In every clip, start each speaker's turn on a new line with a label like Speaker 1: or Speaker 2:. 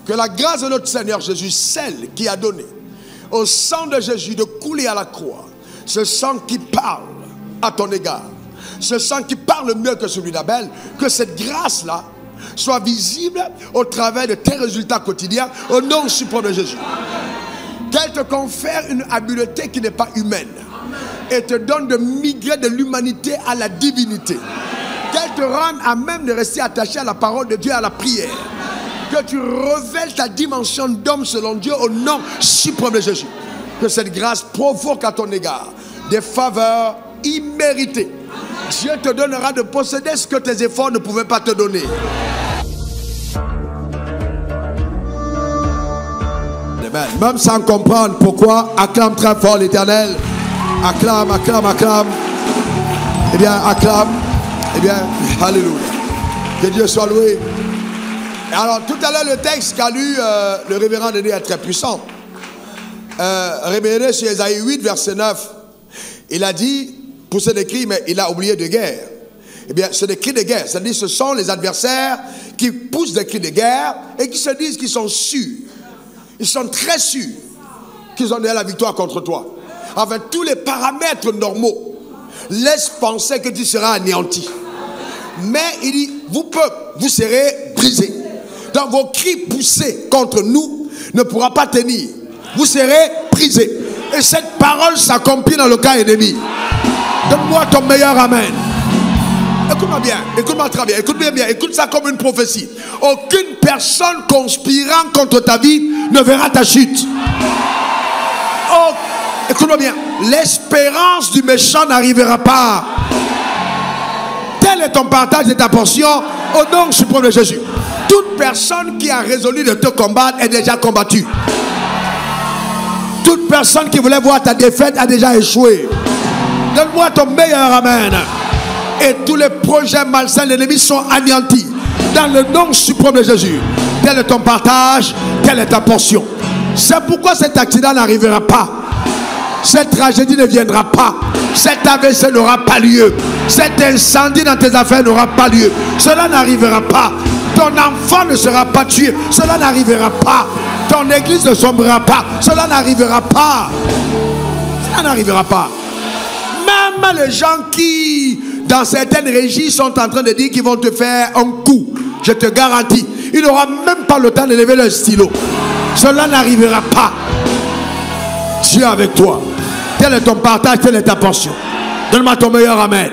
Speaker 1: Que la grâce de notre Seigneur Jésus, celle qui a donné au sang de Jésus de couler à la croix, ce sang qui parle à ton égard, ce sang qui parle mieux que celui d'Abel, que cette grâce-là soit visible au travers de tes résultats quotidiens, au nom suprême de Jésus. Qu'elle te confère une habileté qui n'est pas humaine et te donne de migrer de l'humanité à la divinité. Qu'elle te rende à même de rester attaché à la parole de Dieu, à la prière. Que tu révèles ta dimension d'homme selon Dieu au nom suprême de Jésus. Que cette grâce provoque à ton égard des faveurs imméritées. Dieu te donnera de posséder ce que tes efforts ne pouvaient pas te donner. Amen. Même sans comprendre pourquoi, acclame très fort l'Éternel. Acclame, acclame, acclame. Eh bien, acclame. Eh bien, alléluia. Que Dieu soit loué. Alors, tout à l'heure, le texte qu'a lu le révérend Denis est très puissant. Révéré sur Ésaïe 8, verset 9. Il a dit, poussé des cris, mais il a oublié de guerre. Eh bien, c'est des cris de guerre. C'est-à-dire, ce sont les adversaires qui poussent des cris de guerre et qui se disent qu'ils sont sûrs. Ils sont très sûrs qu'ils ont déjà la victoire contre toi. Avec tous les paramètres normaux, laisse penser que tu seras anéanti. Mais il dit, vous peuple, vous serez brisés. Donc vos cris poussés contre nous ne pourra pas tenir. Vous serez brisés. Et cette parole s'accomplit dans le cas ennemi. Donne-moi ton meilleur amen. Écoute-moi bien, écoute-moi très bien, écoute bien, écoute ça comme une prophétie. Aucune personne conspirant contre ta vie ne verra ta chute. Oh, écoute-moi bien, l'espérance du méchant n'arrivera pas. Tel est ton partage et ta portion au nom suprême de Jésus. Toute personne qui a résolu de te combattre est déjà combattue. Toute personne qui voulait voir ta défaite a déjà échoué. Donne-moi ton meilleur amen. Et tous les projets malsains de l'ennemi sont anéantis. Dans le nom suprême de Jésus. Tel est ton partage, telle est ta portion. C'est pourquoi cet accident n'arrivera pas. Cette tragédie ne viendra pas. Cet AVC n'aura pas lieu. Cet incendie dans tes affaires n'aura pas lieu. Cela n'arrivera pas. Ton enfant ne sera pas tué. Cela n'arrivera pas. Ton église ne sombrera pas. Cela n'arrivera pas. Cela n'arrivera pas. Même les gens qui, dans certaines régies, sont en train de dire qu'ils vont te faire un coup. Je te garantis. Ils n'auront même pas le temps de lever leur stylo. Cela n'arrivera pas. Dieu avec toi. Tel est ton partage, telle est ta portion. Donne-moi ton meilleur amen.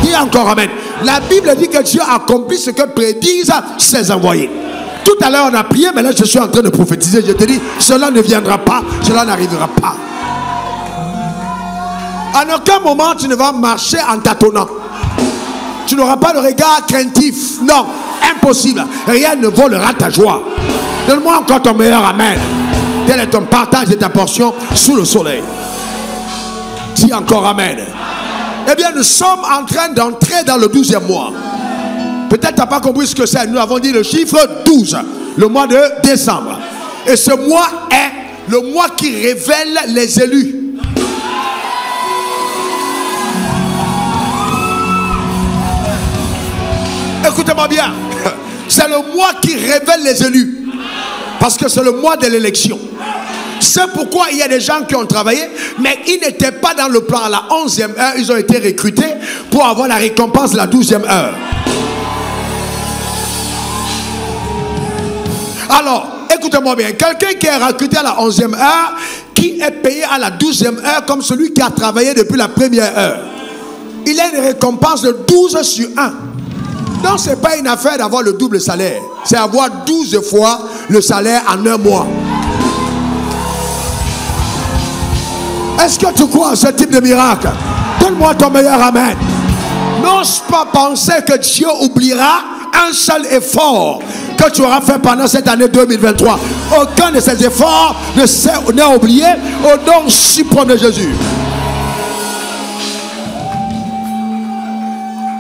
Speaker 1: Dis encore amen. La Bible dit que Dieu accomplit ce que prédisent ses envoyés. Tout à l'heure on a prié, mais là je suis en train de prophétiser. Je te dis, cela ne viendra pas, cela n'arrivera pas. En aucun moment tu ne vas marcher en tâtonnant. Tu n'auras pas le regard craintif. Non, impossible. Rien ne volera ta joie. Donne-moi encore ton meilleur amen. Tel est ton partage et ta portion sous le soleil. Dis encore amen. Eh bien, nous sommes en train d'entrer dans le 12e mois. Peut-être tu n'as pas compris ce que c'est. Nous avons dit le chiffre 12, le mois de décembre. Et ce mois est le mois qui révèle les élus. Écoutez-moi bien. C'est le mois qui révèle les élus. Parce que c'est le mois de l'élection. C'est pourquoi il y a des gens qui ont travaillé, mais ils n'étaient pas dans le plan à la 11e heure. Ils ont été recrutés pour avoir la récompense de la 12e heure. Alors, écoutez-moi bien. Quelqu'un qui est recruté à la 11e heure, qui est payé à la 12e heure comme celui qui a travaillé depuis la première heure. Il a une récompense de 12 sur 1. Donc, ce n'est pas une affaire d'avoir le double salaire. C'est avoir 12 fois le salaire en un mois. Est-ce que tu crois à ce type de miracle? Donne-moi ton meilleur amen. N'ose pas penser que Dieu oubliera un seul effort que tu auras fait pendant cette année 2023. Aucun de ces efforts n'est oublié au nom suprême de Jésus.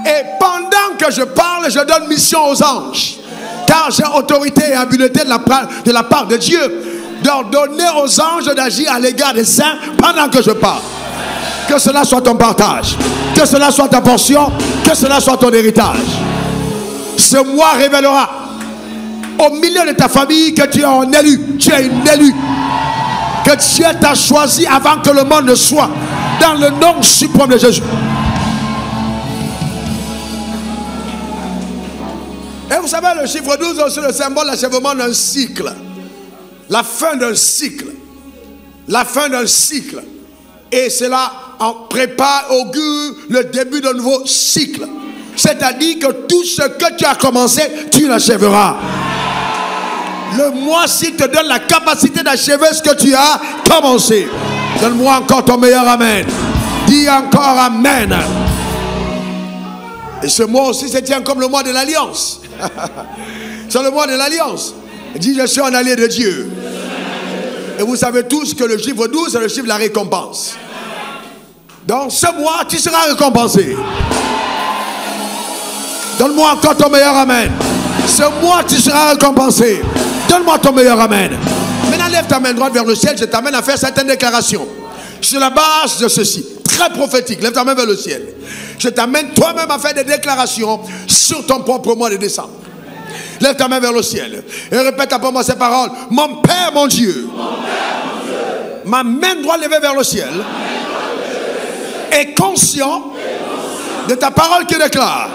Speaker 1: Et pendant que je parle, je donne mission aux anges. Car j'ai autorité et habileté de la part de Dieu d'ordonner aux anges d'agir à l'égard des saints pendant que je parle. Que cela soit ton partage, que cela soit ta portion, que cela soit ton héritage. Ce mois révélera au milieu de ta famille que tu es un élu. Tu es une élue. Que Dieu t'a choisi avant que le monde ne soit. Dans le nom suprême de Jésus. Et vous savez, le chiffre 12 est aussi le symbole d'achèvement d'un cycle. La fin d'un cycle. La fin d'un cycle. Et cela en prépare, augure le début d'un nouveau cycle. C'est-à-dire que tout ce que tu as commencé, tu l'achèveras. Le mois-ci te donne la capacité d'achever ce que tu as commencé. Donne-moi encore ton meilleur amen. Dis encore amen. Et ce mois aussi se tient comme le mois de l'alliance. C'est le mois de l'alliance. Dis, je suis un allié de Dieu. Et vous savez tous que le chiffre 12, c'est le chiffre de la récompense. Dans ce mois, tu seras récompensé. Donne-moi encore ton meilleur amen. Ce mois, tu seras récompensé. Donne-moi ton meilleur amen. Maintenant, lève ta main droite vers le ciel. Je t'amène à faire certaines déclarations. Sur la base de ceci, très prophétique. Lève ta main vers le ciel. Je t'amène toi-même à faire des déclarations sur ton propre mois de décembre. Lève ta main vers le ciel et répète après moi ces paroles. Mon Père, mon Dieu, ma main droite levée vers le ciel est conscient de ta parole qui déclare: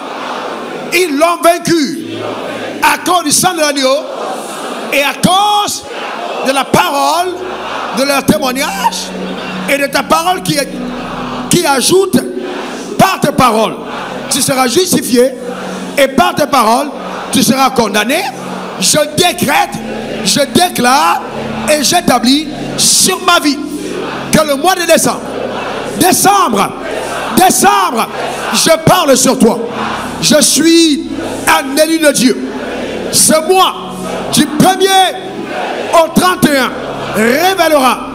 Speaker 1: ils l'ont vaincu à cause du sang de l'agneau et à cause de la parole de leur témoignage et de ta parole qui ajoute: par tes paroles tu seras justifié et par tes paroles tu seras condamné. Je décrète, je déclare et j'établis sur ma vie que le mois de décembre, je parle sur toi. Je suis un élu de Dieu. Ce mois, du 1er au 31, révélera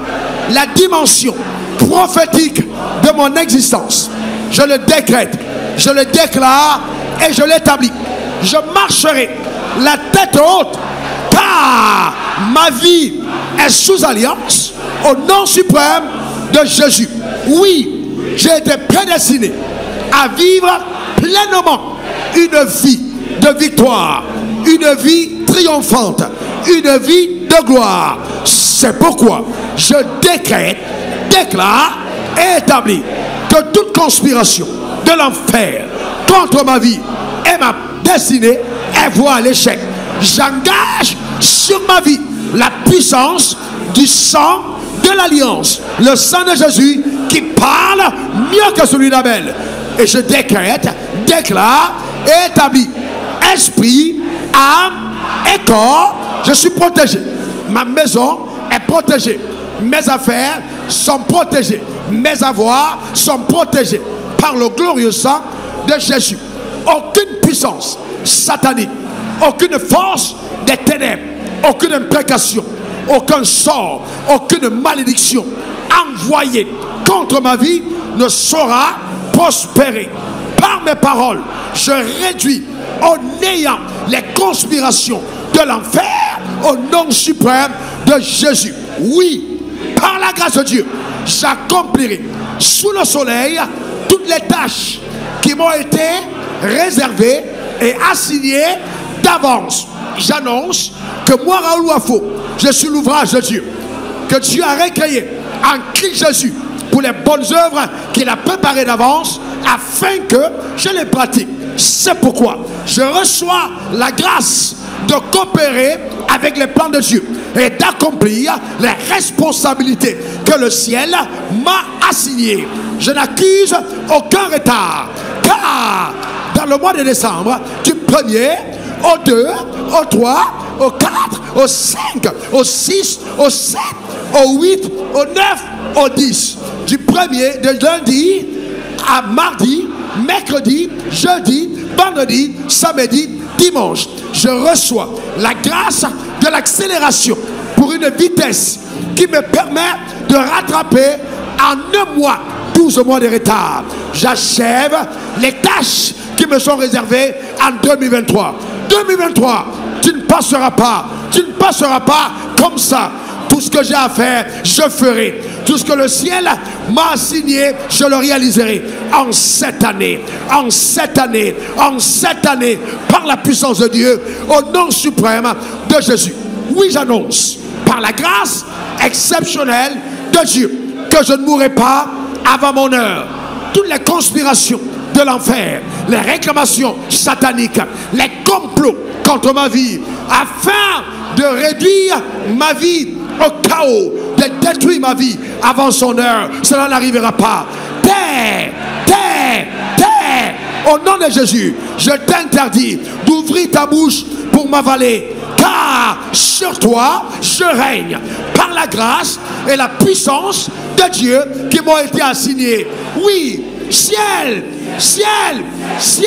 Speaker 1: la dimension prophétique de mon existence. Je le décrète, je le déclare et je l'établis. Je marcherai la tête haute, car ma vie est sous alliance au nom suprême de Jésus. Oui, j'ai été prédestiné à vivre pleinement une vie de victoire, une vie triomphante, une vie de gloire. C'est pourquoi je décrète, déclare et établis que toute conspiration de l'enfer contre ma vie et ma destinée est vouée à l'échec. J'engage sur ma vie la puissance du sang de l'alliance, le sang de Jésus qui parle mieux que celui d'Abel. Et je décrète, déclare et établis: esprit, âme et corps, je suis protégé. Ma maison est protégée. Mes affaires sont protégées. Mes avoirs sont protégés par le glorieux sang de Jésus. Aucune puissance satanique, aucune force des ténèbres, aucune imprécation, aucun sort, aucune malédiction envoyée contre ma vie ne saura prospérer. Par mes paroles, je réduis au néant les conspirations de l'enfer au nom suprême de Jésus. Oui, par la grâce de Dieu, j'accomplirai sous le soleil toutes les tâches qui m'ont été réservées et assignées d'avance. J'annonce que moi, Raoul Wafo, je suis l'ouvrage de Dieu, que Dieu a recréé en Christ Jésus pour les bonnes œuvres qu'il a préparées d'avance afin que je les pratique. C'est pourquoi je reçois la grâce de coopérer avec les plans de Dieu et d'accomplir les responsabilités que le ciel m'a assignées. Je n'accuse aucun retard, car dans le mois de décembre, du 1er au 2, au 3, au 4, au 5, au 6, au 7, au 8, au 9, au 10, du 1er de lundi à mardi, mercredi, jeudi, vendredi, samedi, dimanche, je reçois la grâce de l'accélération pour une vitesse qui me permet de rattraper en un mois 12 mois de retard. J'achève les tâches qui me sont réservées en 2023. 2023, tu ne passeras pas comme ça. Tout ce que j'ai à faire, je ferai. Tout ce que le ciel m'a assigné, je le réaliserai en cette année, en cette année, en cette année, par la puissance de Dieu, au nom suprême de Jésus. Oui, j'annonce, par la grâce exceptionnelle de Dieu, que je ne mourrai pas avant mon heure. Toutes les conspirations de l'enfer, les réclamations sataniques, les complots contre ma vie, afin de réduire ma vie au chaos, de détruire ma vie avant son heure, cela n'arrivera pas. Terre, terre, terre, au nom de Jésus, je t'interdis d'ouvrir ta bouche pour m'avaler, car sur toi je règne par la grâce et la puissance de Dieu qui m'ont été assignés. Oui, ciel, ciel, ciel,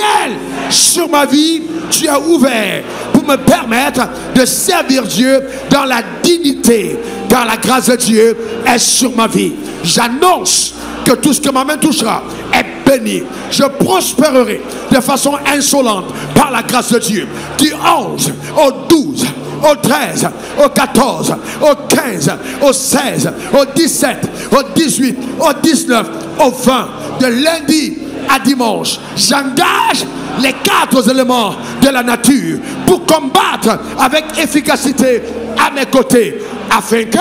Speaker 1: sur ma vie, tu as ouvert pour me permettre de servir Dieu dans la dignité, car la grâce de Dieu est sur ma vie. J'annonce que tout ce que ma main touchera est béni. Je prospérerai de façon insolente par la grâce de Dieu. Du 11 au 12, au 13, au 14, au 15, au 16, au 17, au 18, au 19, au 20, de lundi à dimanche, j'engage les 4 éléments de la nature pour combattre avec efficacité à mes côtés, afin que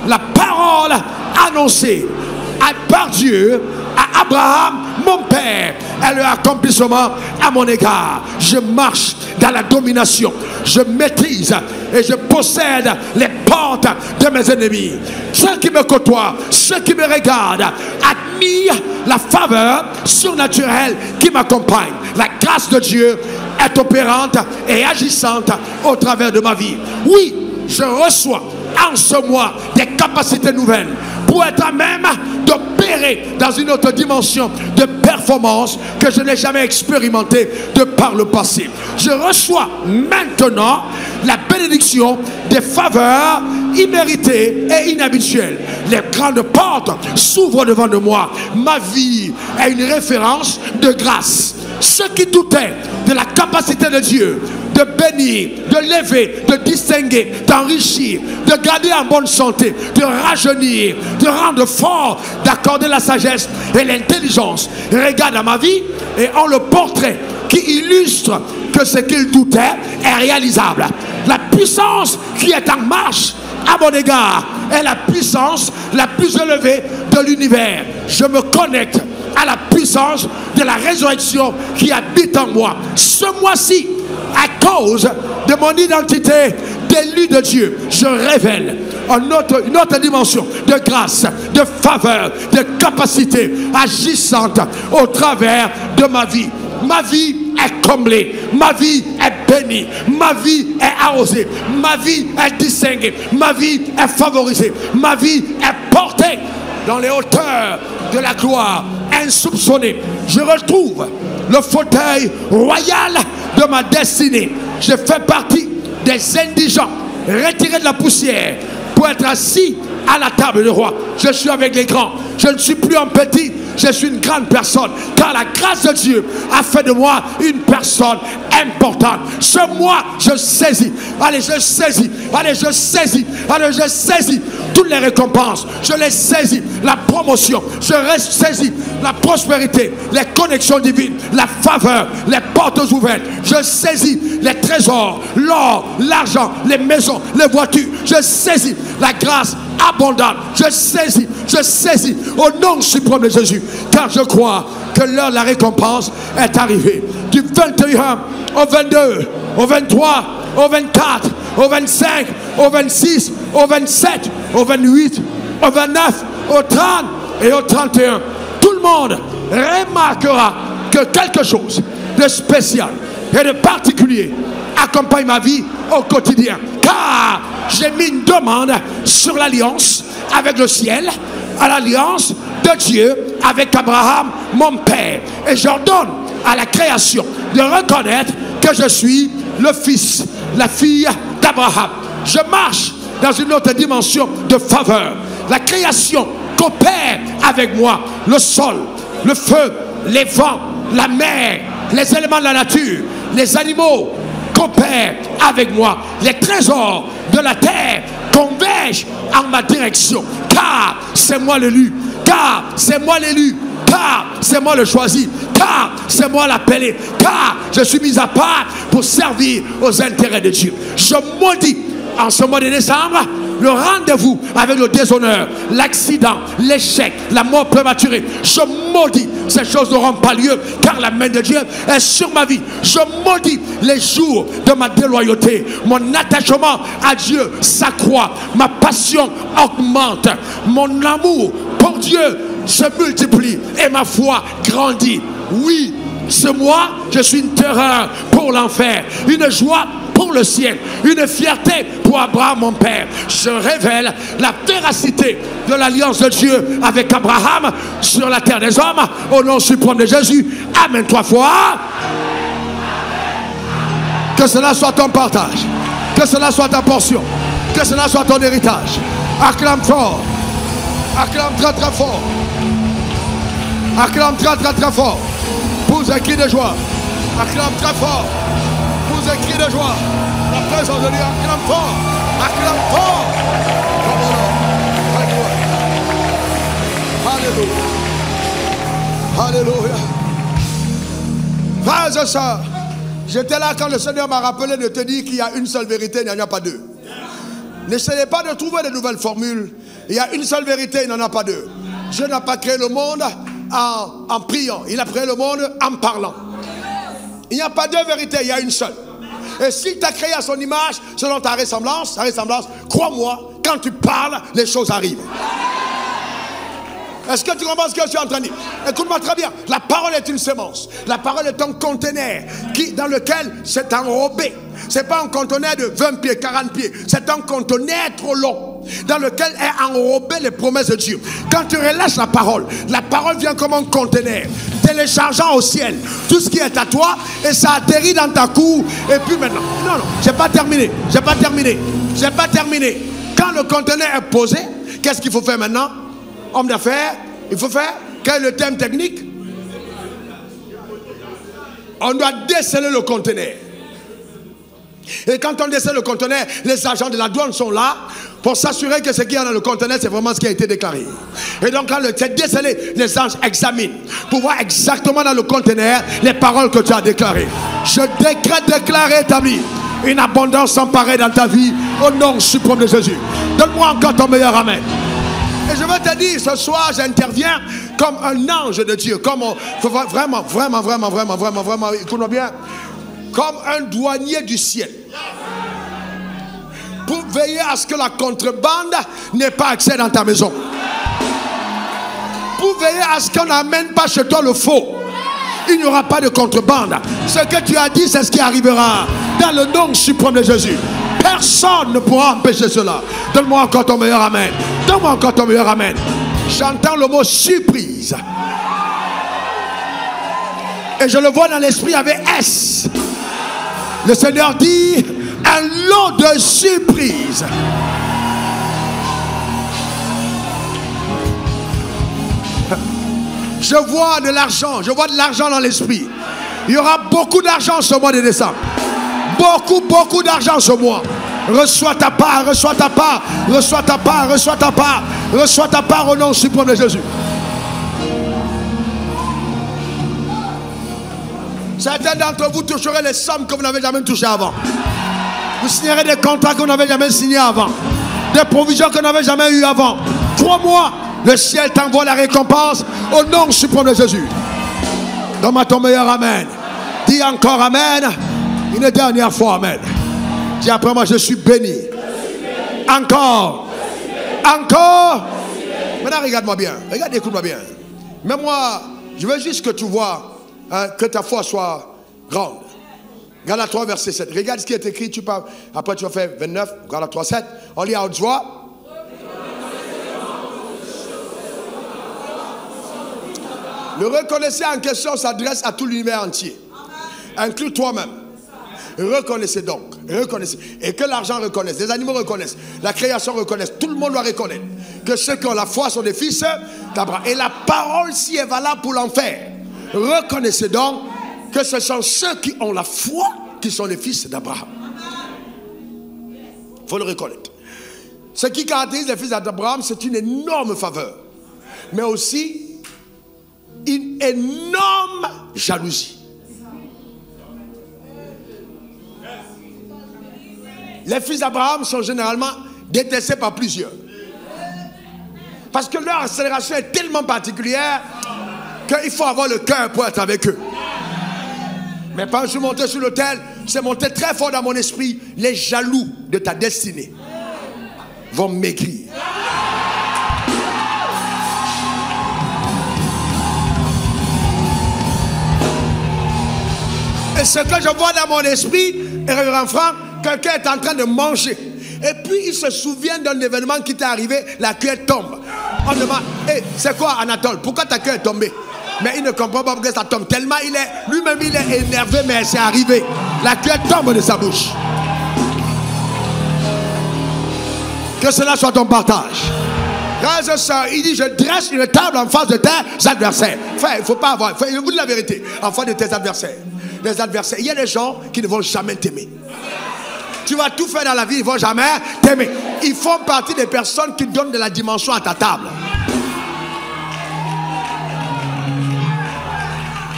Speaker 1: la parole annoncée par Dieu à Abraham, mon père, est le accomplissement à mon égard. Je marche dans la domination, je maîtrise et je possède les portes de mes ennemis. Ceux qui me côtoient, ceux qui me regardent, admirent la faveur surnaturelle qui m'accompagne. La grâce de Dieu est opérante et agissante au travers de ma vie. Oui, je reçois en ce mois des capacités nouvelles pour être à même d'opérer dans une autre dimension de performance que je n'ai jamais expérimentée de par le passé. Je reçois maintenant la bénédiction des faveurs imméritées et inhabituelles. Les grandes portes s'ouvrent devant de moi. Ma vie est une référence de grâce. Ceux qui doutaient de la capacité de Dieu de bénir, de lever, de distinguer, d'enrichir, de garder en bonne santé, de rajeunir, de rendre fort, d'accorder la sagesse et l'intelligence, regarde à ma vie et ont le portrait qui illustre que ce qu'ils doutaient est réalisable. La puissance qui est en marche à mon égard est la puissance la plus élevée de l'univers. Je me connecte à la puissance de la résurrection qui habite en moi. Ce mois-ci, à cause de mon identité d'élu de Dieu, je révèle une autre dimension de grâce, de faveur, de capacité agissante au travers de ma vie. Ma vie est comblée, ma vie est bénie, ma vie est arrosée, ma vie est distinguée, ma vie est favorisée, ma vie est portée dans les hauteurs de la gloire insoupçonnée. Je retrouve le fauteuil royal de ma destinée. Je fais partie des indigents retirés de la poussière pour être assis à la table du roi. Je suis avec les grands. Je ne suis plus un petit, je suis une grande personne, car la grâce de Dieu a fait de moi une personne importante. Ce mois, je saisis, allez, je saisis, allez, je saisis, allez, je saisis toutes les récompenses, je les saisis, la promotion, je saisis la prospérité, les connexions divines, la faveur, les portes ouvertes, je saisis les trésors, l'or, l'argent, les maisons, les voitures, je saisis la grâce abondante, je saisis au nom suprême de Jésus, car je crois que l'heure de la récompense est arrivée. Du 21 au 22, au 23, au 24, au 25, au 26, au 27, au 28, au 29, au 30 et au 31. Tout le monde remarquera que quelque chose de spécial et de particulier accompagne ma vie au quotidien. Car j'ai mis une demande sur l'alliance avec le ciel, à l'alliance de Dieu avec Abraham, mon père. Et j'ordonne à la création de reconnaître que je suis le fils, la fille d'Abraham. Je marche dans une autre dimension de faveur. La création coopère avec moi. Le sol, le feu, les vents, la mer, les éléments de la nature, les animaux coopèrent avec moi. Les trésors de la terre convergent en ma direction, car c'est moi l'élu, car c'est moi l'élu, car c'est moi le choisi, car c'est moi l'appelé, car je suis mis à part pour servir aux intérêts de Dieu. Je maudis en ce mois de décembre le rendez-vous avec le déshonneur, l'accident, l'échec, la mort prématurée. Je maudis, ces choses n'auront pas lieu car la main de Dieu est sur ma vie. Je maudis les jours de ma déloyauté. Mon attachement à Dieu s'accroît, ma passion augmente, mon amour pour Dieu se multiplie et ma foi grandit. Oui, ce mois, je suis une terreur pour l'enfer, une joie pour le ciel, une fierté pour Abraham mon père. Je révèle la véracité de l'alliance de Dieu avec Abraham sur la terre des hommes au nom suprême de Jésus. Amen 3 fois. Que cela soit ton partage, que cela soit ta portion, que cela soit ton héritage. Acclame fort, acclame très très fort, acclame très très très fort. Pousse un cri de joie, acclame très fort. Un cri de joie, la présence de Dieu, acclame fort, acclame fort. Alléluia, alléluia. Frères et sœurs, j'étais là quand le Seigneur m'a rappelé de te dire qu'il y a une seule vérité, il n'y en a pas deux. N'essayez pas de trouver de nouvelles formules. Il y a une seule vérité, il n'y en a pas deux. Dieu n'a pas créé le monde en priant, il a créé le monde en parlant. Il n'y a pas deux vérités, il y a une seule. Et s'il t'a créé à son image, selon ta ressemblance, crois-moi, quand tu parles, les choses arrivent. Est-ce que tu comprends ce que je suis en train de dire? Écoute-moi très bien. La parole est une sémence. La parole est un conteneur dans lequel c'est enrobé. Ce n'est pas un conteneur de 20 pieds, 40 pieds. C'est un conteneur trop long dans lequel est enrobé les promesses de Dieu. Quand tu relâches la parole vient comme un conteneur, téléchargeant au ciel tout ce qui est à toi et ça atterrit dans ta cour. Et puis maintenant, non, j'ai pas terminé. Quand le conteneur est posé, qu'est-ce qu'il faut faire maintenant? Homme d'affaires, il faut faire, quel est le thème technique? On doit déceler le conteneur. Et quand on décèle le conteneur, les agents de la douane sont là pour s'assurer que ce qu'il y a dans le conteneur, c'est vraiment ce qui a été déclaré. Et donc quand c'est décelé, les anges examinent pour voir exactement dans le conteneur les paroles que tu as déclarées. Je décrète, déclaré, établi une abondance sans pareil dans ta vie au nom suprême de Jésus. Donne-moi encore ton meilleur amen. Et je veux te dire, ce soir, j'interviens comme un ange de Dieu, comme vraiment, écoute-moi bien, comme un douanier du ciel, pour veiller à ce que la contrebande n'ait pas accès dans ta maison, pour veiller à ce qu'on n'amène pas chez toi le faux. Il n'y aura pas de contrebande. Ce que tu as dit, c'est ce qui arrivera dans le nom suprême de Jésus. Personne ne pourra empêcher cela. Donne-moi encore ton meilleur amen. Donne-moi encore ton meilleur amen. J'entends le mot surprise. Et je le vois dans l'esprit avec S. Le Seigneur dit un lot de surprises. Je vois de l'argent dans l'esprit. Il y aura beaucoup d'argent ce mois de décembre. Beaucoup d'argent ce mois. Reçois ta part, reçois ta part, reçois ta part, reçois ta part, reçois ta part au nom suprême de Jésus. Certains d'entre vous toucherez les sommes que vous n'avez jamais touchées avant. Vous signerez des contrats que vous n'avez jamais signés avant. Des provisions que vous n'avez jamais eues avant. 3 mois, le ciel t'envoie la récompense au nom suprême de Jésus. Donne-moi ton meilleur amen. Dis encore amen. Une dernière fois amen. Dis après moi, je suis béni. Encore. Encore. Maintenant, regarde-moi bien. Regarde, écoute-moi bien. Mais moi, je veux juste que tu vois, que ta foi soit grande. Galates 3, verset 7. Regarde ce qui est écrit. Tu parles. Après, tu vas faire 29. Galates 3, 7. On lit à haute voix. Le reconnaissez en question s'adresse à tout l'univers entier. Inclus toi-même. Reconnaissez donc. Reconnaissez. Et que l'argent reconnaisse. Les animaux reconnaissent. La création reconnaisse. Tout le monde doit reconnaître que ceux qui ont la foi sont des fils d'Abraham. Et la parole si est valable pour l'enfer. Reconnaissez donc que ce sont ceux qui ont la foi qui sont les fils d'Abraham. Il faut le reconnaître. Ce qui caractérise les fils d'Abraham, c'est une énorme faveur. mais aussi une énorme jalousie. Les fils d'Abraham sont généralement détestés par plusieurs. Parce que leur accélération est tellement particulière qu'il faut avoir le cœur pour être avec eux. Mais quand je suis monté sur l'autel, c'est monté très fort dans mon esprit. Les jaloux de ta destinée vont maigrir. Et ce que je vois dans mon esprit, révérend Franck, quelqu'un est en train de manger. Et puis il se souvient d'un événement qui t'est arrivé, la cuillère tombe. On demande, hey, c'est quoi Anatole? Pourquoi ta cuillère est tombée? Mais il ne comprend pas pourquoi ça tombe. Tellement lui-même il est énervé, mais c'est arrivé. La cuillère tombe de sa bouche. Que cela soit ton partage. Frères et sœurs, il dit, je dresse une table en face de tes adversaires. Frère, il ne faut pas avoir, je vous dis la vérité, en face de tes adversaires. Les adversaires, il y a des gens qui ne vont jamais t'aimer. Tu vas tout faire dans la vie, ils ne vont jamais t'aimer. Ils font partie des personnes qui donnent de la dimension à ta table.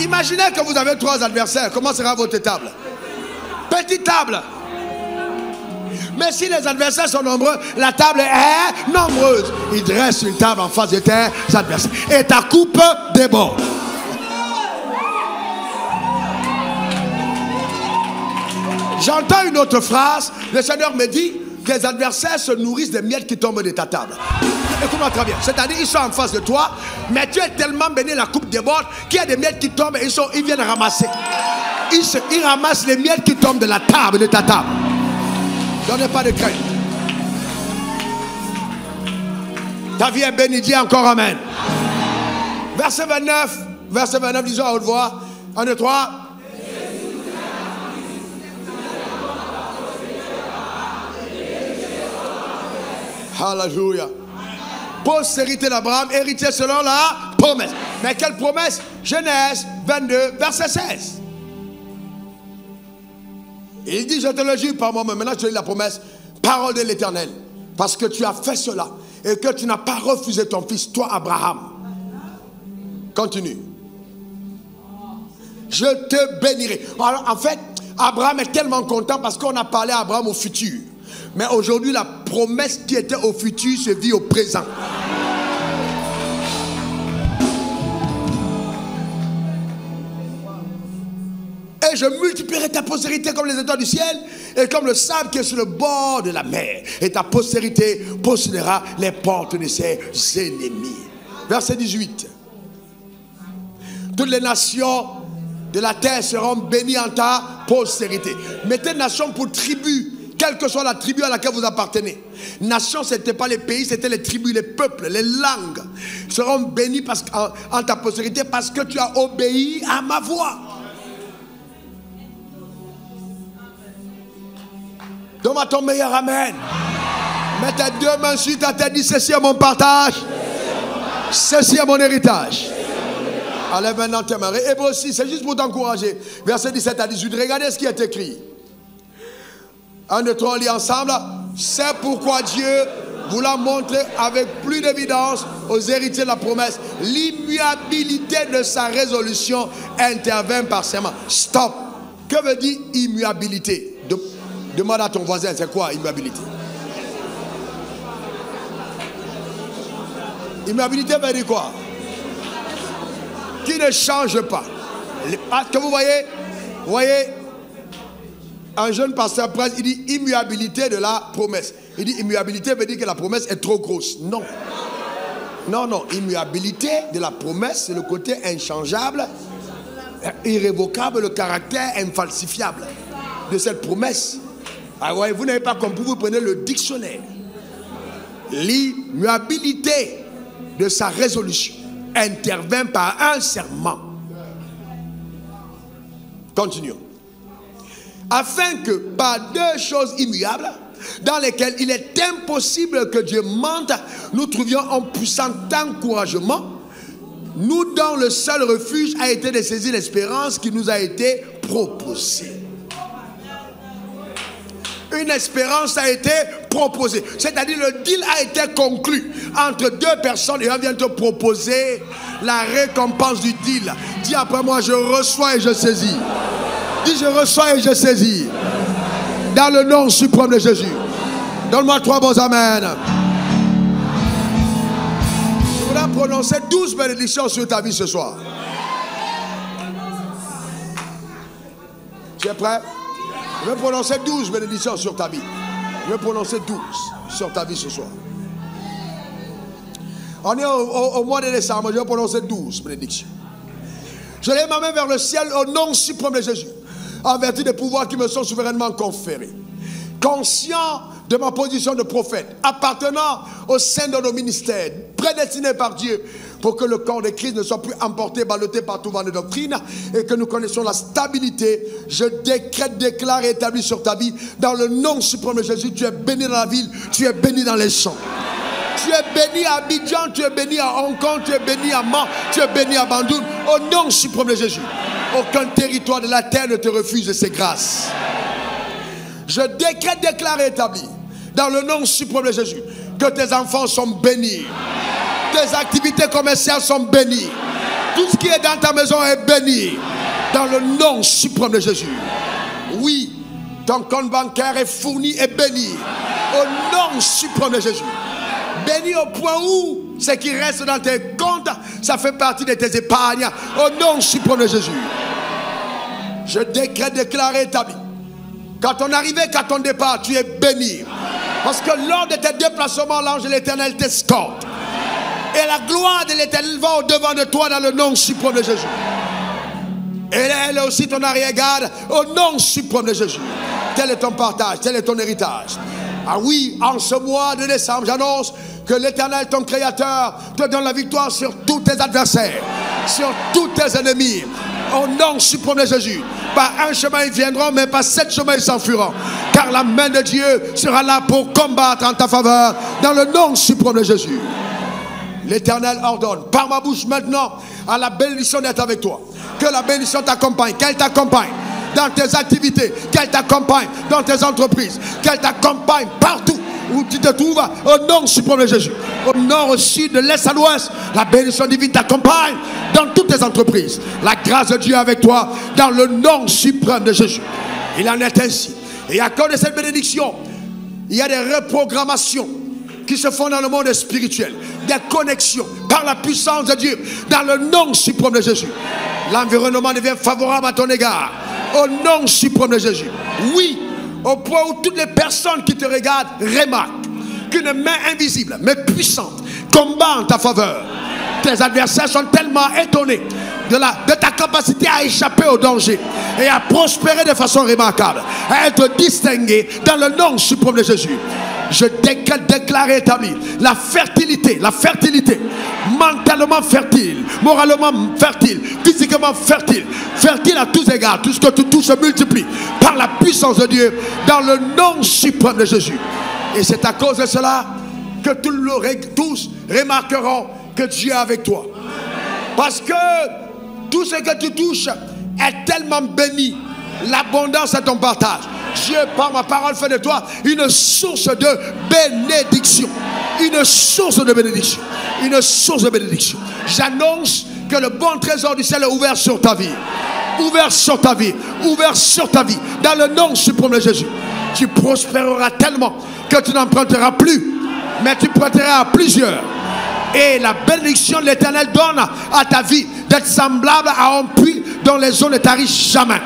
Speaker 1: Imaginez que vous avez 3 adversaires. Comment sera votre table? Petite table. Mais si les adversaires sont nombreux, la table est nombreuse. Il dresse une table en face de tes adversaires. Et ta coupe déborde. J'entends une autre phrase. Le Seigneur me dit que les adversaires se nourrissent des miettes qui tombent de ta table. Écoute-moi très bien. C'est-à-dire ils sont en face de toi, mais tu es tellement béni, la coupe déborde, qu'il y a des miettes qui tombent et ils viennent ramasser. Ils ramassent les miettes qui tombent de la table, de ta table. Donnez pas de crainte. Ta vie est bénie, dis encore amen. Verset 29, disons à haute voix. 1, 2, 3. Alléluia. Postérité d'Abraham, héritier selon la promesse. Mais quelle promesse? Genèse 22, verset 16. Il dit, je te le jure par moi-même. Maintenant, je te lis la promesse. Parole de l'Éternel. Parce que tu as fait cela et que tu n'as pas refusé ton fils, toi, Abraham. Continue. Je te bénirai. Alors, en fait, Abraham est tellement content parce qu'on a parlé à Abraham au futur. Mais aujourd'hui, la promesse qui était au futur se vit au présent. Et je multiplierai ta postérité comme les étoiles du ciel et comme le sable qui est sur le bord de la mer. Et ta postérité possédera les portes de ses ennemis. Verset 18. Toutes les nations de la terre seront bénies en ta postérité. Mettez nation pour tribu. Quelle que soit la tribu à laquelle vous appartenez. Nation, ce n'était pas les pays, c'était les tribus, les peuples, les langues. Seront bénis en ta postérité parce que tu as obéi à ma voix. Donne-moi ton meilleur amen. Mets tes 2 mains sur ta tête, dis ceci est mon partage. Ceci est mon héritage. Allez maintenant tes mains. Hébreux aussi, c'est juste pour t'encourager. Verset 17 à 18. Regardez ce qui est écrit. 1, 2, 3, on lit ensemble. C'est pourquoi Dieu vous l'a montré avec plus d'évidence aux héritiers de la promesse. L'immuabilité de sa résolution intervient partiellement. Stop. Que veut dire immuabilité? Demande à ton voisin, c'est quoi immuabilité? Immuabilité veut dire quoi? Qui ne change pas. Parce que vous voyez, un jeune pasteur presse, il dit immuabilité de la promesse. Il dit immuabilité veut dire que la promesse est trop grosse. Non. Non, non. Immuabilité de la promesse, c'est le côté inchangeable, irrévocable, le caractère infalsifiable de cette promesse. Ah ouais, vous n'avez pas compris, vous prenez le dictionnaire. L'immuabilité de sa résolution intervient par un serment. Continuons. Afin que par 2 choses immuables, dans lesquelles il est impossible que Dieu mente, nous trouvions un puissant encouragement, nous dont le seul refuge a été de saisir l'espérance qui nous a été proposée. Une espérance a été proposée. C'est-à-dire le deal a été conclu entre deux personnes et on vient te proposer la récompense du deal. Dis après moi, je reçois et je saisis. Dis je reçois et je saisis. Dans le nom suprême de Jésus. Donne-moi 3 bons amen. Je voudrais prononcer 12 bénédictions sur ta vie ce soir. Tu es prêt? Je vais prononcer 12 bénédictions sur ta vie. Je vais prononcer 12 sur ta vie ce soir. On est au mois de décembre. Je vais prononcer 12 bénédictions. Je lève ma main vers le ciel au nom suprême de Jésus, en vertu des pouvoirs qui me sont souverainement conférés. Conscient de ma position de prophète, appartenant au sein de nos ministères, prédestiné par Dieu pour que le corps de Christ ne soit plus emporté, ballotté par tout vent de doctrine et que nous connaissions la stabilité. Je décrète, déclare et établis sur ta vie, dans le nom suprême de Jésus, tu es béni dans la ville, tu es béni dans les champs. Tu es béni à Abidjan, tu es béni à Hong Kong, tu es béni à Man, tu es béni à Bandung, au nom suprême de Jésus. Aucun territoire de la terre ne te refuse de ses grâces. Je décrète, déclare et établis, dans le nom suprême de Jésus, que tes enfants sont bénis. Tes activités commerciales sont bénies. Tout ce qui est dans ta maison est béni. Dans le nom suprême de Jésus. Oui, ton compte bancaire est fourni et béni. Au nom suprême de Jésus. Béni au point où ce qui reste dans tes comptes, ça fait partie de tes épargnes. Au nom suprême de Jésus. Je décrète, déclare et établis. Qu'à ton arrivée, qu'à ton départ, tu es béni. Parce que lors de tes déplacements, l'ange de l'Éternel t'escorte. Et la gloire de l'Éternel va au-devant de toi dans le nom suprême de Jésus. Et elle est aussi ton arrière-garde au nom suprême de Jésus. Tel est ton partage, tel est ton héritage. Ah oui, en ce mois de décembre, j'annonce que l'Éternel, ton Créateur, te donne la victoire sur tous tes adversaires, sur tous tes ennemis. Au nom suprême de Jésus. Par un chemin ils viendront, mais par 7 chemins ils s'enfuiront. Car la main de Dieu sera là pour combattre en ta faveur. Dans le nom suprême de Jésus. L'Éternel ordonne par ma bouche maintenant à la bénédiction d'être avec toi. Que la bénédiction t'accompagne, qu'elle t'accompagne dans tes activités, qu'elle t'accompagne dans tes entreprises, qu'elle t'accompagne partout où tu te trouves, au nom suprême de Jésus. Au nord, au sud, de l'est à l'ouest, la bénédiction divine t'accompagne dans toutes tes entreprises. La grâce de Dieu est avec toi dans le nom suprême de Jésus. Il en est ainsi. Et à cause de cette bénédiction, il y a des reprogrammations qui se font dans le monde spirituel, des connexions par la puissance de Dieu dans le nom suprême de Jésus. L'environnement devient favorable à ton égard au nom suprême de Jésus. Oui, au point où toutes les personnes qui te regardent remarquent qu'une main invisible mais puissante combat en ta faveur. Tes adversaires sont tellement étonnés de ta capacité à échapper au danger et à prospérer de façon remarquable, à être distingué dans le nom suprême de Jésus. Je déclare et établis la fertilité, mentalement fertile, moralement fertile, physiquement fertile, fertile à tous égards. Tout ce que tu touches se multiplie par la puissance de Dieu dans le nom suprême de Jésus. Et c'est à cause de cela que tous remarqueront que Dieu est avec toi. Parce que tout ce que tu touches est tellement béni. L'abondance est ton partage. Dieu, par ma parole, fait de toi une source de bénédiction. Une source de bénédiction. Une source de bénédiction. J'annonce que le bon trésor du ciel est ouvert sur ta vie. Ouvert sur ta vie. Ouvert sur ta vie. Dans le nom suprême de Jésus. Tu prospéreras tellement que tu n'emprunteras plus. Mais tu prêteras à plusieurs. Et la bénédiction de l'Éternel donne à ta vie d'être semblable à un puits dont les eaux ne tarissent jamais.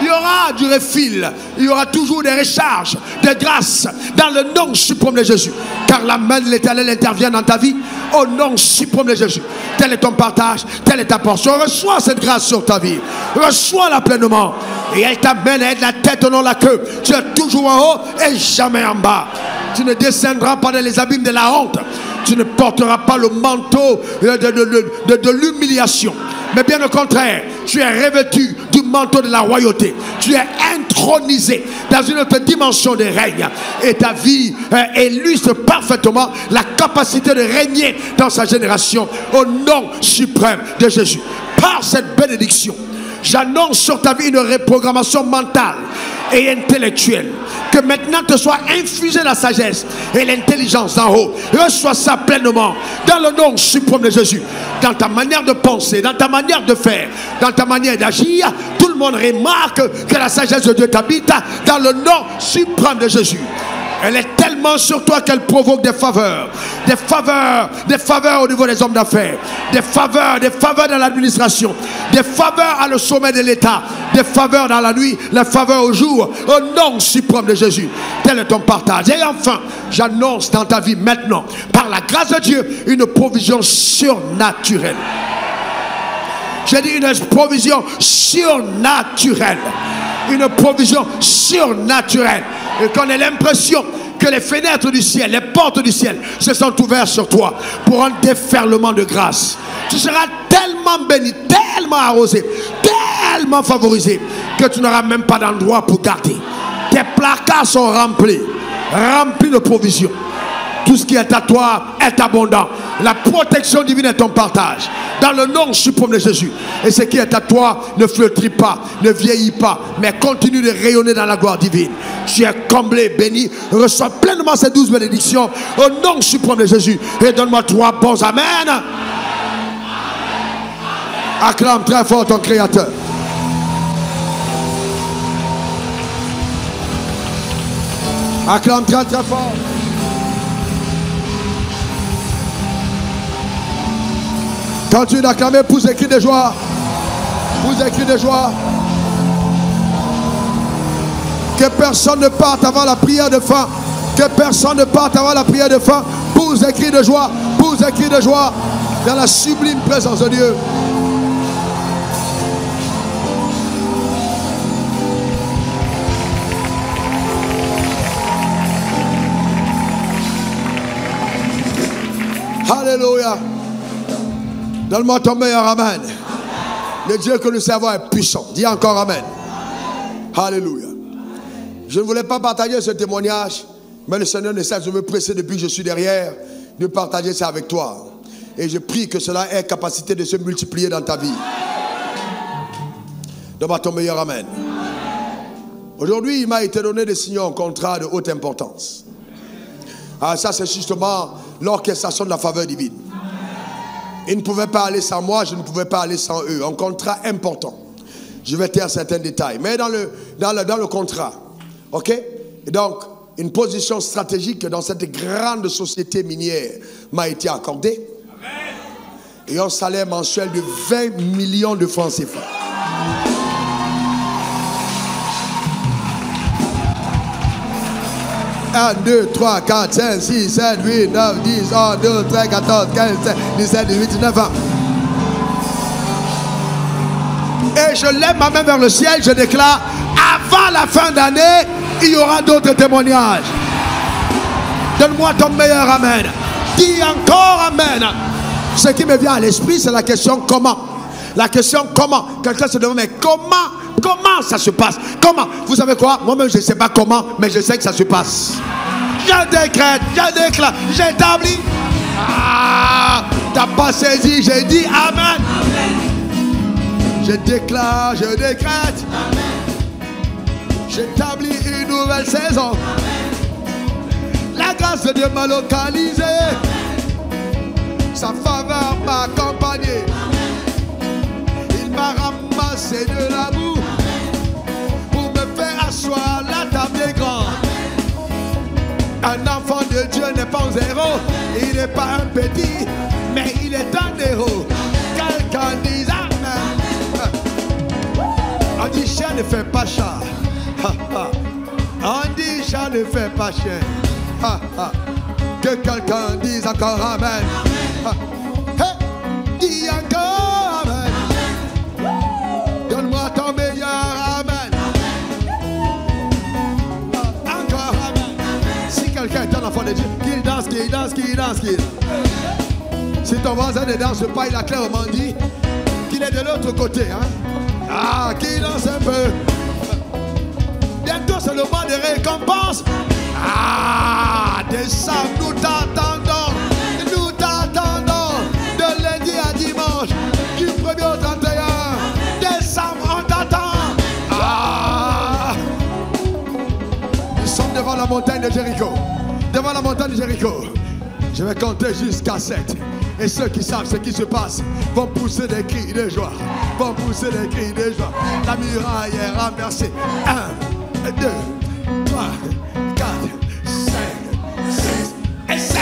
Speaker 1: Il y aura du refill, il y aura toujours des recharges, des grâces dans le nom suprême de Jésus. Car la main de l'Éternel intervient dans ta vie au nom suprême de Jésus. Tel est ton partage, telle est ta portion. Reçois cette grâce sur ta vie. Reçois-la pleinement. Et elle t'amène à être la tête, non la queue. Tu es toujours en haut et jamais en bas. Tu ne descendras pas dans les abîmes de la honte. Tu ne porteras pas le manteau de l'humiliation. Mais bien au contraire, tu es revêtu du manteau de la royauté. Tu es intronisé dans une autre dimension de règne. Et ta vie illustre parfaitement la capacité de régner dans sa génération au nom suprême de Jésus. Par cette bénédiction, J'annonce sur ta vie une reprogrammation mentale et intellectuelle. Que maintenant te soit infusée la sagesse et l'intelligence d'en haut. Reçois ça pleinement dans le nom suprême de Jésus. Dans ta manière de penser, dans ta manière de faire, dans ta manière d'agir, tout le monde remarque que la sagesse de Dieu t'habite dans le nom suprême de Jésus. Elle est tellement sur toi qu'elle provoque des faveurs au niveau des hommes d'affaires, des faveurs dans l'administration, des faveurs à le sommet de l'État, des faveurs dans la nuit, les faveurs au jour, au nom suprême de Jésus. Tel est ton partage. Et enfin, j'annonce dans ta vie maintenant, par la grâce de Dieu, une provision surnaturelle. J'ai dit une provision surnaturelle. Une provision surnaturelle. Et qu'on ait l'impression que les fenêtres du ciel, les portes du ciel se sont ouvertes sur toi pour un déferlement de grâce. Tu seras tellement béni, tellement arrosé, tellement favorisé que tu n'auras même pas d'endroit pour garder. Tes placards sont remplis de provisions. Tout ce qui est à toi est abondant. La protection divine est ton partage. Dans le nom suprême de Jésus. Et ce qui est à toi ne flétrit pas, ne vieillit pas, mais continue de rayonner dans la gloire divine. Tu es comblé, béni. Reçois pleinement ces 12 bénédictions au nom suprême de Jésus. Et donne-moi 3 bons amen. Acclame très fort ton Créateur. Acclame très très fort. Continue d'acclamer, pousse des cris de joie. Pousse des cris de joie. Que personne ne parte avant la prière de fin. Que personne ne parte avant la prière de fin. Pousse des cris de joie. Pousse des cris de joie. Dans la sublime présence de Dieu. Alléluia. Donne-moi ton meilleur amen. Le Dieu que nous servons est puissant. Dis encore amen. Alléluia. Je ne voulais pas partager ce témoignage, mais le Seigneur ne cesse de me presser depuis que je suis derrière de partager ça avec toi. Et je prie que cela ait capacité de se multiplier dans ta vie. Donne-moi ton meilleur amen. Aujourd'hui, il m'a été donné de signer un contrat de haute importance. Ah, ça, c'est justement l'orchestration de la faveur divine. Ils ne pouvaient pas aller sans moi, je ne pouvais pas aller sans eux. Un contrat important. Je vais taire certains détails. Mais dans le contrat, ok? Et donc, une position stratégique dans cette grande société minière m'a été accordée. Et un salaire mensuel de 20 millions de francs CFA. Un, 2, 3, 4, 5, 6, 7, 8, 9, 10, 11, 12, 13, 14, 15, 16, 17, 18, 19 ans. Et je lève ma main vers le ciel, je déclare, avant la fin d'année, il y aura d'autres témoignages. Donne-moi ton meilleur amen. Dis encore amen. Ce qui me vient à l'esprit, c'est la question comment. La question comment. Quelqu'un se demande, mais comment ça se passe? Comment? Vous savez quoi? Moi-même, je ne sais pas comment, mais je sais que ça se passe. Je décrète, je déclare, j'établis. Ah, t'as pas saisi, j'ai dit amen. Je déclare, je décrète. J'établis une nouvelle saison. La grâce de Dieu m'a localisé. Sa faveur m'a accompagné. Il m'a ramassé de l'amour pour me faire asseoir la table des grands. Un enfant de Dieu n'est pas un zéro. Il n'est pas un petit, mais il est un héros. Quelqu'un dit amen. On dit chien ne fait pas chat. On dit chat ne fait pas chien. Que quelqu'un dise encore amen. Hey, dis encore amen. Donne-moi ton meilleur amen. Encore amen. Si quelqu'un est un enfant de Dieu, qu'il danse, qu'il danse, qu'il danse, qu'il danse. Si ton voisin ne danse pas, il a clairement dit qu'il est de l'autre côté. Hein? Ah, qu'il danse un peu. Bientôt c'est le mois de récompense. Ah, décembre, nous t'attendons. Nous t'attendons. De lundi à dimanche. Du 1er au 31. Décembre, on de Jéricho. Devant la montagne de Jéricho. Je vais compter jusqu'à 7. Et ceux qui savent ce qui se passe vont pousser des cris de joie. Vont pousser des cris de joie. La muraille est renversée. 1, 2, 3, 4, 5, 6 et 7.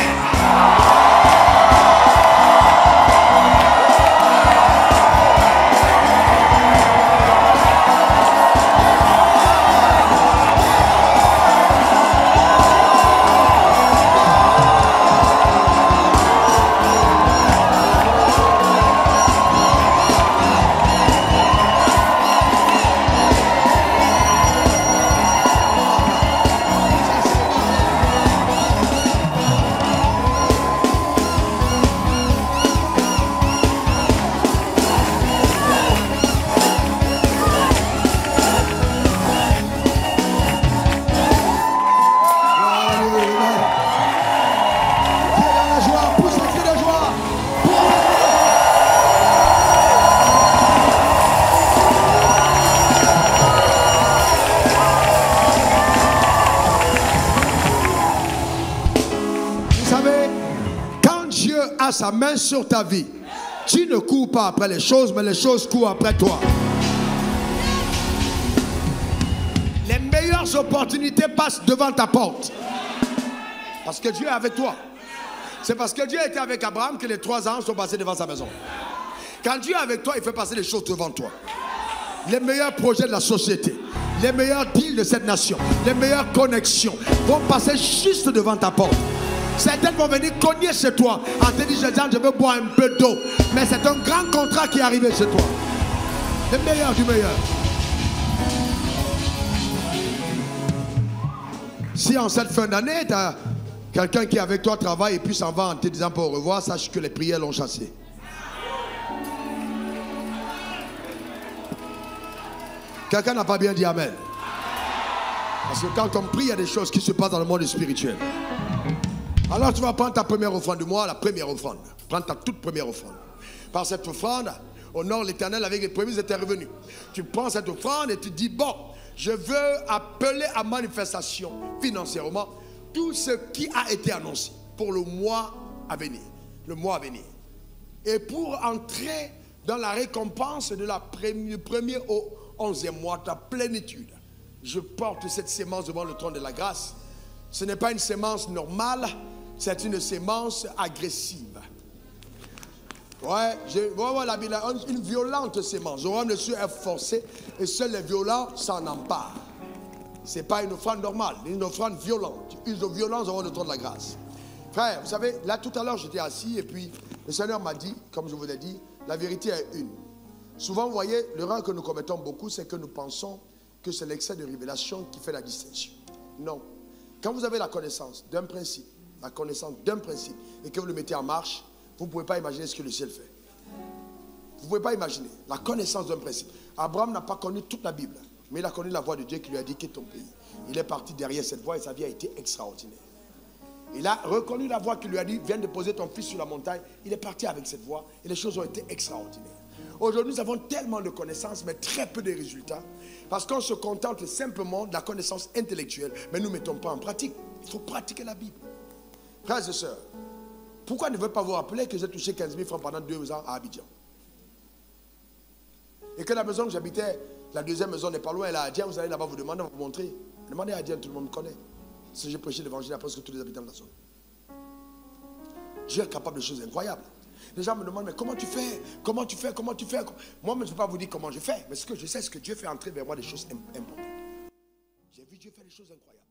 Speaker 1: Sa main sur ta vie, tu ne cours pas après les choses, mais les choses courent après toi. Les meilleures opportunités passent devant ta porte parce que Dieu est avec toi. C'est parce que Dieu était avec Abraham que les 3 ans sont passés devant sa maison. Quand Dieu est avec toi, il fait passer les choses devant toi. Les meilleurs projets de la société, les meilleurs deals de cette nation, les meilleures connexions vont passer juste devant ta porte. Certaines vont venir cogner chez toi en te disant je veux boire un peu d'eau. Mais c'est un grand contrat qui est arrivé chez toi. Le meilleur du meilleur. Si en cette fin d'année, tu as quelqu'un qui est avec toi travaille et puis s'en va en te disant pas au revoir, sache que les prières l'ont chassé. Quelqu'un n'a pas bien dit amen. Parce que quand on prie, il y a des choses qui se passent dans le monde spirituel. Alors tu vas prendre ta première offrande de moi, la première offrande. Prends ta toute première offrande. Par cette offrande, honore l'Éternel avec les prémices de tes revenus. Tu prends cette offrande et tu dis, bon, je veux appeler à manifestation financièrement tout ce qui a été annoncé pour le mois à venir. Le mois à venir. Et pour entrer dans la récompense de la premier au 11e mois, ta plénitude, je porte cette sémence devant le trône de la grâce. Ce n'est pas une sémence normale, c'est une sémence agressive. Ouais, voilà, une violente sémence. Le royaume de Dieu est forcé et seuls les violents s'en emparent. Ce n'est pas une offrande normale, une offrande violente. Use de violence devant le trône de la grâce. Frère, vous savez, là tout à l'heure j'étais assis et puis le Seigneur m'a dit, comme je vous l'ai dit, la vérité est une. Souvent, vous voyez, l'erreur que nous commettons beaucoup, c'est que nous pensons que c'est l'excès de révélation qui fait la distinction. Non. Quand vous avez la connaissance d'un principe, et que vous le mettez en marche, vous ne pouvez pas imaginer ce que le ciel fait. Vous ne pouvez pas imaginer la connaissance d'un principe. Abraham n'a pas connu toute la Bible, mais il a connu la voix de Dieu qui lui a dit quitte ton pays. Il est parti derrière cette voix et sa vie a été extraordinaire. Il a reconnu la voix qui lui a dit viens déposer ton fils sur la montagne. Il est parti avec cette voix et les choses ont été extraordinaires. Aujourd'hui, nous avons tellement de connaissances, mais très peu de résultats. Parce qu'on se contente simplement de la connaissance intellectuelle, mais nous ne mettons pas en pratique. Il faut pratiquer la Bible. Frères et sœurs, pourquoi ne veux pas vous rappeler que j'ai touché 15 000 francs pendant 2 ans à Abidjan? Et que la maison que j'habitais, la deuxième maison n'est pas loin, elle est à Adien, vous allez là-bas vous demander, on va vous montrer. Demandez à Adien, tout le monde me connaît. Si j'ai prêché l'évangile à presque tous les habitants de la zone. Dieu est capable de choses incroyables. Les gens me demandent, mais comment tu fais? Comment tu fais? Comment tu fais? Moi, je ne peux pas vous dire comment je fais. Mais ce que je sais, c'est que Dieu fait entrer vers moi des choses importantes. J'ai vu Dieu faire des choses incroyables.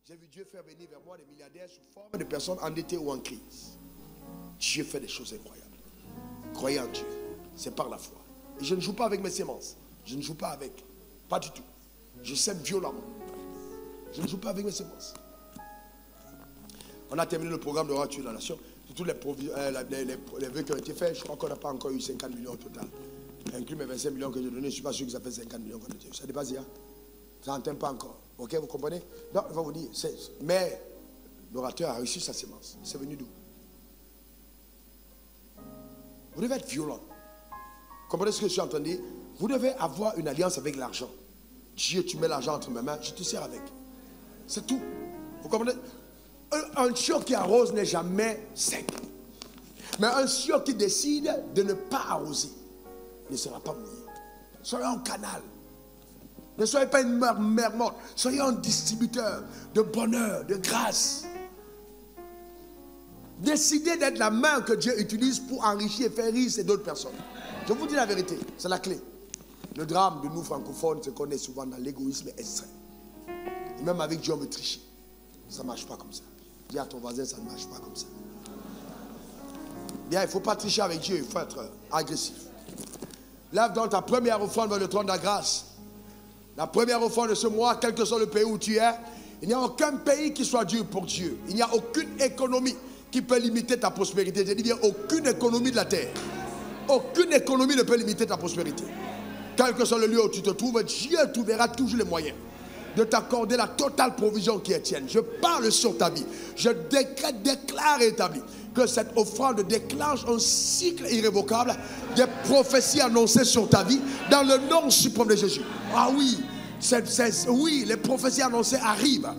Speaker 1: J'ai vu Dieu faire venir vers moi des milliardaires sous forme de personnes endettées ou en crise. Dieu fait des choses incroyables. Croyez en Dieu. C'est par la foi. Et je ne joue pas avec mes sémences. Je ne joue pas avec. Pas du tout. Je sème violemment. Je ne joue pas avec mes sémences. On a terminé le programme de Rature de la Nation. Tous les vœux qui ont été faits, je crois qu'on n'a pas encore eu 50 millions au total. Inclus mes 25 millions que j'ai donnés, je ne suis pas sûr que ça fait 50 millions qu'on a dit. Ça dépasse hier. Ça n'entend pas encore. Ok, vous comprenez? Non, je vais vous dire. Mais l'orateur a reçu sa sémence. C'est venu d'où? Vous devez être violent. Comprenez ce que je suis en train de dire? Vous devez avoir une alliance avec l'argent. Dieu, tu mets l'argent entre mes mains, je te sers avec. C'est tout. Vous comprenez? Un chiot qui arrose n'est jamais sec. Mais un chiot qui décide de ne pas arroser ne sera pas mouillé. Soyez un canal. Ne soyez pas une mer morte. Soyez un distributeur de bonheur, de grâce. Décidez d'être la main que Dieu utilise pour enrichir et faire rire ces d'autres personnes. Je vous dis la vérité, c'est la clé. Le drame de nous francophones, c'est qu'on est souvent dans l'égoïsme extrême. Et même avec Dieu, on veut tricher. Ça ne marche pas comme ça. Dis à ton voisin, ça ne marche pas comme ça. Bien, il ne faut pas tricher avec Dieu, il faut être agressif. Lève donc ta première offrande vers le trône de la grâce. La première offrande de ce mois, quel que soit le pays où tu es, il n'y a aucun pays qui soit dur pour Dieu. Il n'y a aucune économie qui peut limiter ta prospérité. Je dis bien aucune économie de la terre. Aucune économie ne peut limiter ta prospérité. Quel que soit le lieu où tu te trouves, Dieu trouvera toujours les moyens de t'accorder la totale provision qui est tienne. Je parle sur ta vie. Je déclare et établis que cette offrande déclenche un cycle irrévocable des prophéties annoncées sur ta vie dans le nom suprême de Jésus. Ah oui, oui, les prophéties annoncées arrivent.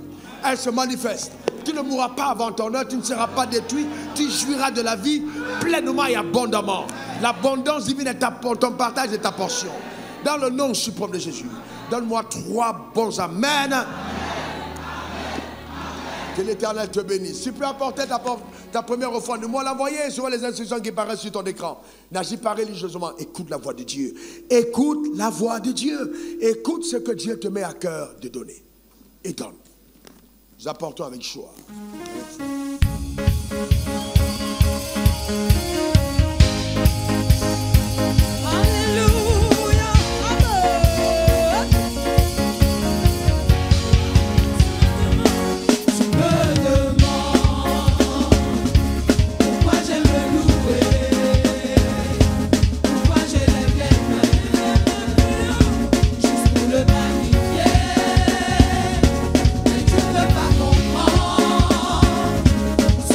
Speaker 1: Elles se manifestent. Tu ne mourras pas avant ton heure, tu ne seras pas détruit, tu jouiras de la vie pleinement et abondamment. L'abondance divine est ton partage et ta portion. Dans le nom suprême de Jésus. Donne-moi 3 bons amen. Que l'Éternel te bénisse. Tu peux apporter ta première offrande. Moi l'envoyer sur les instructions qui paraissent sur ton écran. N'agis pas religieusement. Écoute la voix de Dieu. Écoute la voix de Dieu. Écoute ce que Dieu te met à cœur de donner. Et donne. Nous apportons avec choix.
Speaker 2: Ce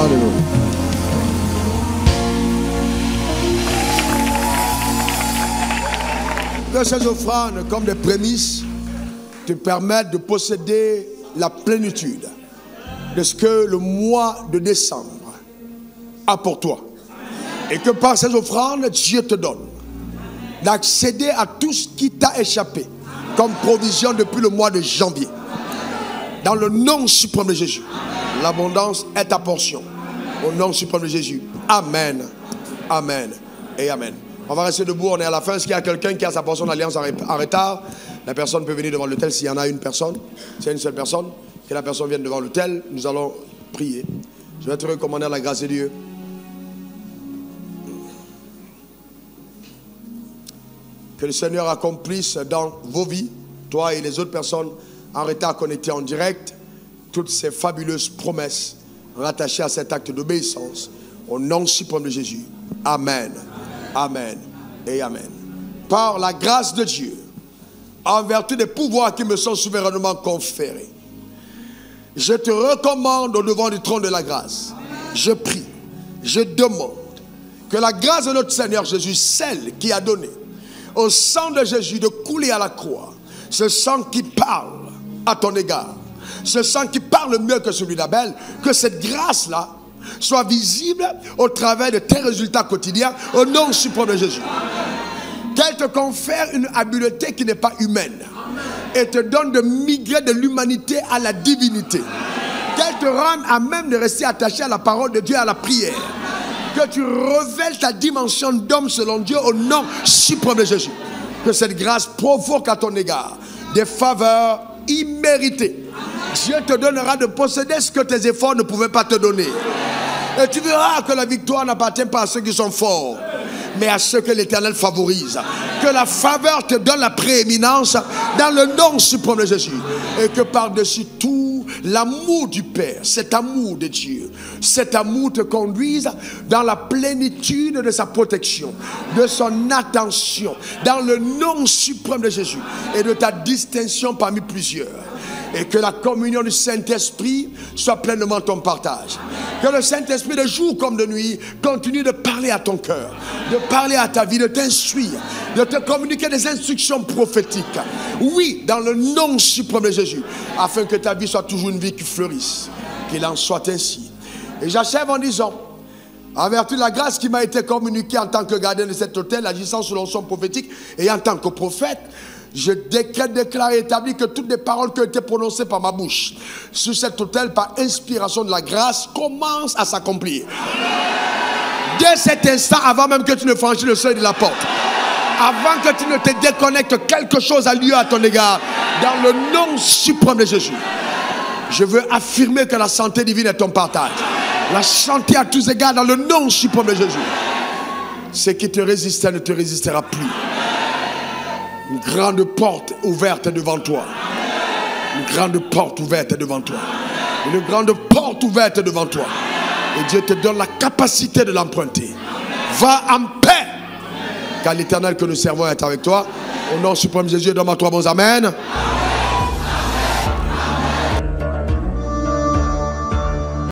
Speaker 1: Alléluia. Que ces offrandes, comme des prémices, te permettent de posséder la plénitude de ce que le mois de décembre a pour toi. Et que par ces offrandes, Dieu te donne d'accéder à tout ce qui t'a échappé comme provision depuis le mois de janvier. Dans le nom suprême de Jésus, l'abondance est ta portion. Au nom suprême de Jésus. Amen. Amen et amen. On va rester debout, on est à la fin. Est-ce qu'il y a quelqu'un qui a sa portion d'alliance en retard? La personne peut venir devant l'autel s'il y en a une personne. S'il y a une seule personne, que la personne vienne devant l'autel, nous allons prier. Je vais te recommander la grâce de Dieu. Que le Seigneur accomplisse dans vos vies, toi et les autres personnes en retard connectées en direct, toutes ces fabuleuses promesses rattachées à cet acte d'obéissance. Au nom suprême de Jésus. Amen. Amen et amen. Par la grâce de Dieu, en vertu des pouvoirs qui me sont souverainement conférés, je te recommande au devant du trône de la grâce. Je prie, je demande que la grâce de notre Seigneur Jésus, celle qui a donné au sang de Jésus de couler à la croix, ce sang qui parle à ton égard, ce sang qui parle mieux que celui d'Abel, que cette grâce-là soit visible au travers de tes résultats quotidiens au nom suprême de Jésus. Qu'elle te confère une habileté qui n'est pas humaine et te donne de migrer de l'humanité à la divinité. Qu'elle te rende à même de rester attaché à la parole de Dieu et à la prière. Que tu révèles ta dimension d'homme selon Dieu au nom suprême de Jésus. Que cette grâce provoque à ton égard des faveurs imméritées. Dieu te donnera de posséder ce que tes efforts ne pouvaient pas te donner. Et tu verras que la victoire n'appartient pas à ceux qui sont forts, mais à ceux que l'Éternel favorise. Que la faveur te donne la prééminence dans le nom suprême de Jésus. Et que par-dessus tout, l'amour du Père, cet amour de Dieu, cet amour te conduise dans la plénitude de sa protection, de son attention, dans le nom suprême de Jésus et de ta distinction parmi plusieurs. Et que la communion du Saint-Esprit soit pleinement ton partage. Que le Saint-Esprit de jour comme de nuit continue de parler à ton cœur, de parler à ta vie, de t'instruire, de te communiquer des instructions prophétiques. Oui, dans le nom suprême de Jésus, afin que ta vie soit toujours une vie qui fleurisse. Qu'il en soit ainsi. Et j'achève en disant, en vertu de la grâce qui m'a été communiquée en tant que gardien de cet autel, agissant sous l'onction prophétique et en tant que prophète, je décrète, déclare et établis que toutes les paroles qui ont été prononcées par ma bouche sur cet autel par inspiration de la grâce commencent à s'accomplir. Dès cet instant, avant même que tu ne franchisses le seuil de la porte, avant que tu ne te déconnectes, quelque chose a lieu à ton égard. Dans le nom suprême de Jésus, je veux affirmer que la santé divine est ton partage. La santé à tous égards dans le nom suprême de Jésus. Ce qui te résistait ne te résistera plus. Une grande porte ouverte devant toi. Une grande porte ouverte devant toi. Une grande porte ouverte devant toi. Et Dieu te donne la capacité de l'emprunter. Va en paix. Car l'Éternel que nous servons est avec toi. Au nom suprême de Jésus, donne-moi 3 bons amen.